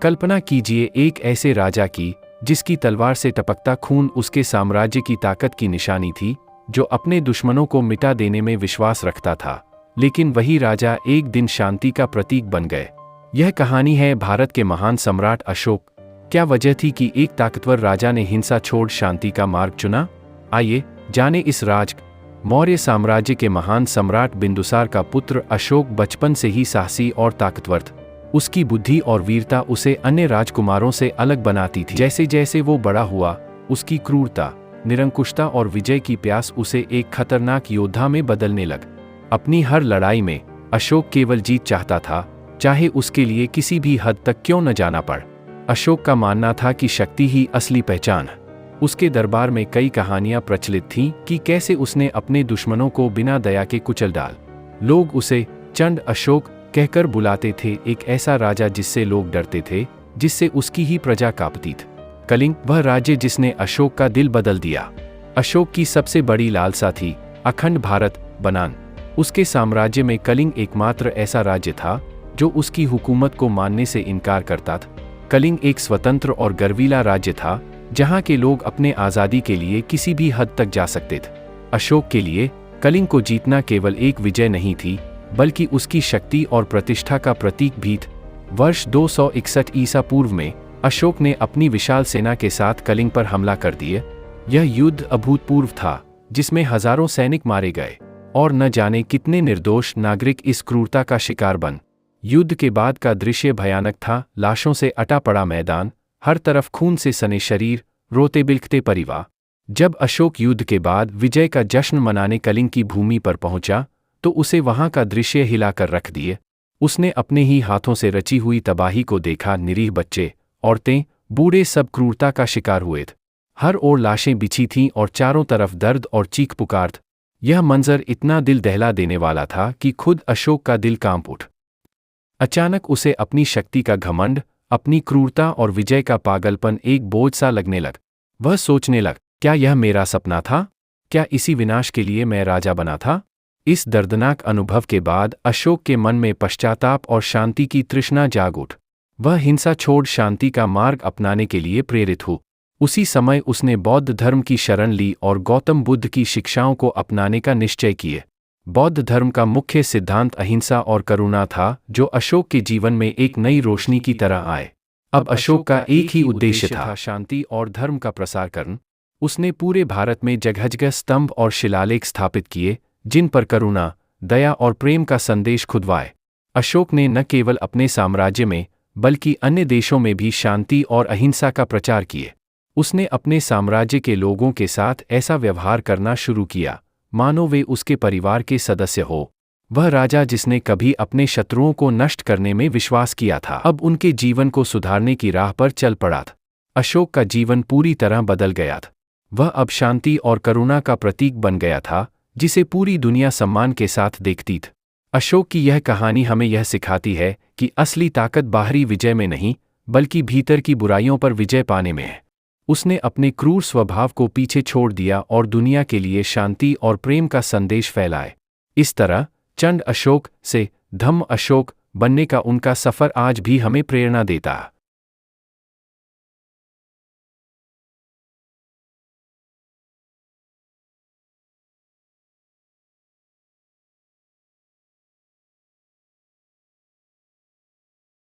कल्पना कीजिए एक ऐसे राजा की जिसकी तलवार से टपकता खून उसके साम्राज्य की ताकत की निशानी थी, जो अपने दुश्मनों को मिटा देने में विश्वास रखता था। लेकिन वही राजा एक दिन शांति का प्रतीक बन गए। यह कहानी है भारत के महान सम्राट अशोक। क्या वजह थी कि एक ताकतवर राजा ने हिंसा छोड़ शांति का मार्ग चुना? आइए जाने इस राज। मौर्य साम्राज्य के महान सम्राट बिंदुसार का पुत्र अशोक बचपन से ही साहसी और ताकतवर था। उसकी बुद्धि और वीरता उसे अन्य राजकुमारों से अलग बनाती थी। जैसे जैसे वो बड़ा हुआ, उसकी क्रूरता, निरंकुशता और विजय की प्यास उसे एक खतरनाक योद्धा में बदलने लग। अपनी हर लड़ाई में अशोक केवल जीत चाहता था, चाहे उसके लिए किसी भी हद तक क्यों न जाना पड़। अशोक का मानना था कि शक्ति ही असली पहचान है। उसके दरबार में कई कहानियां प्रचलित थीं कि कैसे उसने अपने दुश्मनों को बिना दया के कुचल डाल। लोग उसे चंड अशोक कहकर बुलाते थे, एक ऐसा राजा जिससे लोग डरते थे, जिससे उसकी ही प्रजा कांपती थी। कलिंग, वह राज्य जिसने अशोक का दिल बदल दिया। अशोक की सबसे बड़ी लालसा थी अखंड भारत बनान। उसके साम्राज्य में कलिंग एकमात्र ऐसा राज्य था जो उसकी हुकूमत को मानने से इनकार करता था। कलिंग एक स्वतंत्र और गर्वीला राज्य था, जहां के लोग अपने आज़ादी के लिए किसी भी हद तक जा सकते थे। अशोक के लिए कलिंग को जीतना केवल एक विजय नहीं थी, बल्कि उसकी शक्ति और प्रतिष्ठा का प्रतीक भी था। वर्ष 261 ईसा पूर्व में अशोक ने अपनी विशाल सेना के साथ कलिंग पर हमला कर दिया। यह युद्ध अभूतपूर्व था, जिसमें हजारों सैनिक मारे गए और न जाने कितने निर्दोष नागरिक इस क्रूरता का शिकार बन। युद्ध के बाद का दृश्य भयानक था। लाशों से अटा पड़ा मैदान, हर तरफ खून से सने शरीर, रोते बिलखते परिवार। जब अशोक युद्ध के बाद विजय का जश्न मनाने कलिंग की भूमि पर पहुंचा, तो उसे वहां का दृश्य हिलाकर रख दिए। उसने अपने ही हाथों से रची हुई तबाही को देखा। निरीह बच्चे, औरतें, बूढ़े सब क्रूरता का शिकार हुए थे। हर ओर लाशें बिछी थीं और चारों तरफ दर्द और चीख पुकार। यह मंजर इतना दिल दहला देने वाला था कि खुद अशोक का दिल कांप उठ। अचानक उसे अपनी शक्ति का घमंड, अपनी क्रूरता और विजय का पागलपन एक बोझ सा लगने लग। वह सोचने लग, क्या यह मेरा सपना था? क्या इसी विनाश के लिए मैं राजा बना था? इस दर्दनाक अनुभव के बाद अशोक के मन में पश्चाताप और शांति की तृष्णा जाग उठ। वह हिंसा छोड़ शांति का मार्ग अपनाने के लिए प्रेरित हुआ। उसी समय उसने बौद्ध धर्म की शरण ली और गौतम बुद्ध की शिक्षाओं को अपनाने का निश्चय किए। बौद्ध धर्म का मुख्य सिद्धांत अहिंसा और करुणा था, जो अशोक के जीवन में एक नई रोशनी की तरह आए। अब अशोक का एक ही उद्देश्य था, शांति और धर्म का प्रसार करना। उसने पूरे भारत में जगह जगह स्तंभ और शिलालेख स्थापित किए, जिन पर करुणा, दया और प्रेम का संदेश खुदवाए। अशोक ने न केवल अपने साम्राज्य में, बल्कि अन्य देशों में भी शांति और अहिंसा का प्रचार किए। उसने अपने साम्राज्य के लोगों के साथ ऐसा व्यवहार करना शुरू किया मानो वे उसके परिवार के सदस्य हो। वह राजा जिसने कभी अपने शत्रुओं को नष्ट करने में विश्वास किया था, अब उनके जीवन को सुधारने की राह पर चल पड़ा था। अशोक का जीवन पूरी तरह बदल गया था। वह अब शांति और करुणा का प्रतीक बन गया था, जिसे पूरी दुनिया सम्मान के साथ देखती थी। अशोक की यह कहानी हमें यह सिखाती है कि असली ताकत बाहरी विजय में नहीं, बल्कि भीतर की बुराइयों पर विजय पाने में है। उसने अपने क्रूर स्वभाव को पीछे छोड़ दिया और दुनिया के लिए शांति और प्रेम का संदेश फैलाए। इस तरह चंड अशोक से धम्म अशोक बनने का उनका सफर आज भी हमें प्रेरणा देता है।